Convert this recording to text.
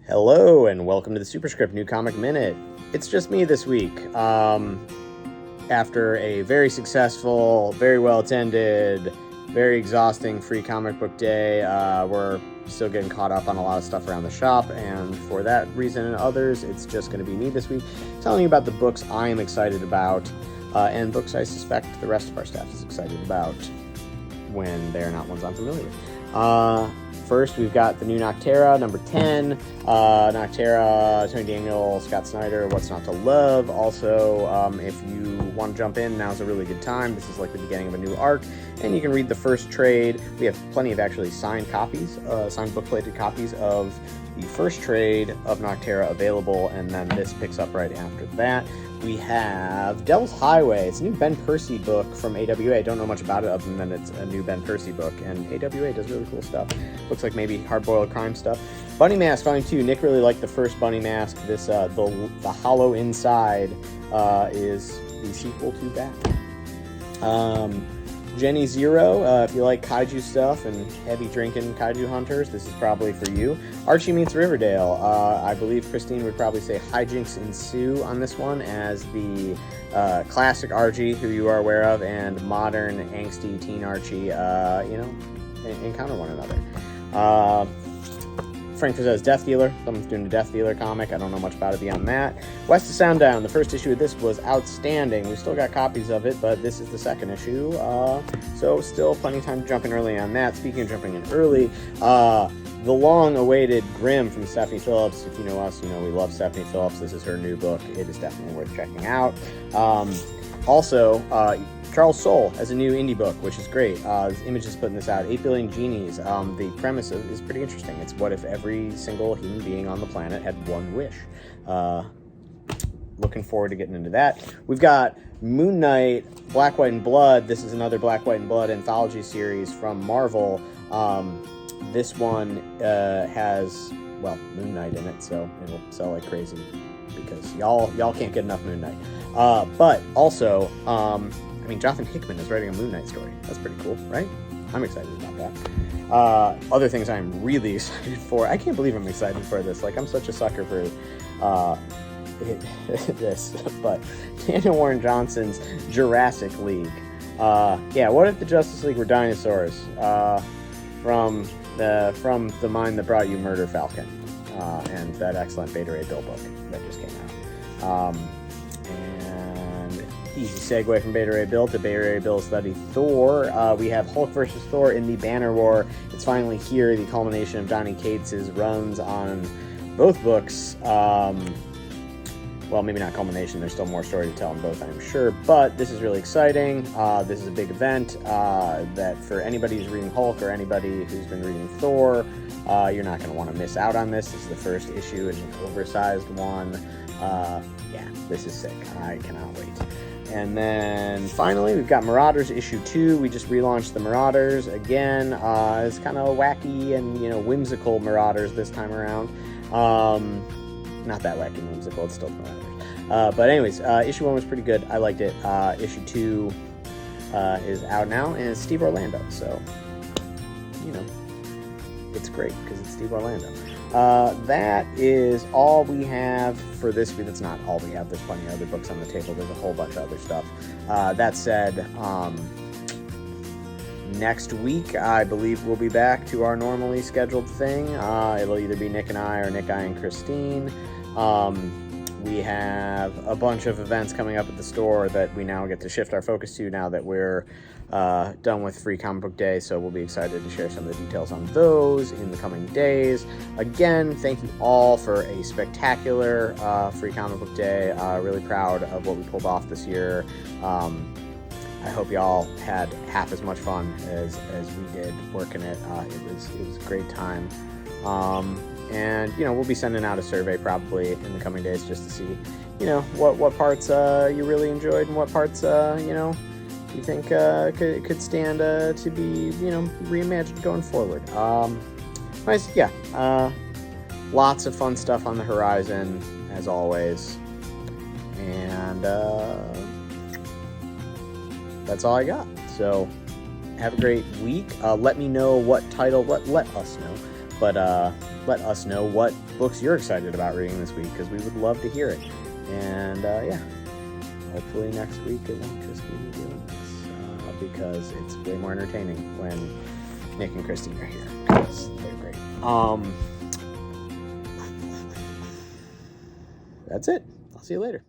Hello and welcome to the Superscript New Comic Minute. It's just me this week. After a very successful, very well attended, very exhausting free comic book day, we're still getting caught up on a lot of stuff around the shop, and for that reason and others, it's just going to be me this week telling you about the books I am excited about, and books I suspect the rest of our staff is excited about when they're not ones I'm familiar with. First, we've got the new Noctera, number 10. Noctera, Tony Daniel, Scott Snyder, What's Not to Love. Also, if you want to jump in, now's a really good time. This is like the beginning of a new arc, and you can read the first trade. We have plenty of actually signed copies, signed book-plated copies of the first trade of Noctera available, and then this picks up right after that. We have Devil's Highway. It's a new Ben Percy book from AWA. I don't know much about it other than it's a new Ben Percy book, and AWA does really cool stuff. Looks like maybe hard-boiled crime stuff. Bunny Mask Volume 2. Nick really liked the first Bunny Mask. This, the Hollow Inside is the sequel to that. Jenny Zero, if you like kaiju stuff and heavy drinking kaiju hunters, this is probably for you. Archie meets Riverdale. I believe Christine would probably say hijinks ensue on this one as the classic Archie, who you are aware of, and modern angsty teen Archie, encounter one another. Frank Frazetta's Death Dealer. Someone's doing a Death Dealer comic. I don't know much about it beyond that. West of Sounddown. The first issue of this was outstanding. We still got copies of it, but this is the second issue. So still plenty of time to jump in early on that. Speaking of jumping in early, the long-awaited Grimm from Stephanie Phillips. If you know us, you know we love Stephanie Phillips. This is her new book. It is definitely worth checking out. Also, Charles Soule has a new indie book, which is great. Image is putting this out. 8 Billion Genies. The premise is pretty interesting. It's what if every single human being on the planet had one wish. Looking forward to getting into that. We've got Moon Knight, Black, White, and Blood. This is another Black, White, and Blood anthology series from Marvel. This one has, Moon Knight in it, so it'll sell like crazy because y'all can't get enough Moon Knight. But also, Jonathan Hickman is writing a Moon Knight story. That's pretty cool, right? I'm excited about that. Other things I'm really excited for. I can't believe I'm excited for this. Like, I'm such a sucker for this. But Daniel Warren Johnson's Jurassic League. What if the Justice League were dinosaurs? From the mind that brought you Murder Falcon. And that excellent Beta Ray Bill book that just came out. Easy segue from Beta Ray Bill to Beta Ray Bill study Thor. We have Hulk versus Thor in the Banner War. It's finally here, the culmination of Donny Cates' runs on both books. Maybe not culmination, there's still more story to tell in both, I'm sure, but this is really exciting. This is a big event that for anybody who's reading Hulk or anybody who's been reading Thor, you're not going to want to miss out on this. This is the first issue, it's an oversized one. This is sick. I cannot wait. And then finally, we've got Marauders Issue 2. We just relaunched the Marauders again. It's kind of wacky and, whimsical Marauders this time around. Not that wacky and whimsical, it's still Marauders. But anyways, issue 1 was pretty good. I liked it. Issue 2 is out now, and it's Steve Orlando. So, it's great because it's Steve Orlando. That is all we have for this week. That's not all we have. There's plenty of other books on the table. There's a whole bunch of other stuff. That said, next week, I believe we'll be back to our normally scheduled thing. It'll either be Nick and I or Nick, I, and Christine. We have a bunch of events coming up at the store that we now get to shift our focus to now that we're done with Free Comic Book Day, so we'll be excited to share some of the details on those in the coming days. Again, thank you all for a spectacular Free Comic Book Day. Really proud of what we pulled off this year. I hope y'all had half as much fun as we did working it. It was a great time. And we'll be sending out a survey probably in the coming days just to see, what parts you really enjoyed and what parts you think could stand to be reimagined going forward. Lots of fun stuff on the horizon as always, and that's all I got. So have a great week. Let me know what title. Let us know. But let us know what books you're excited about reading this week, because we would love to hear it. And yeah, hopefully next week it won't just be me doing this, because it's way more entertaining when Nick and Christine are here, because they're great. That's it. I'll see you later.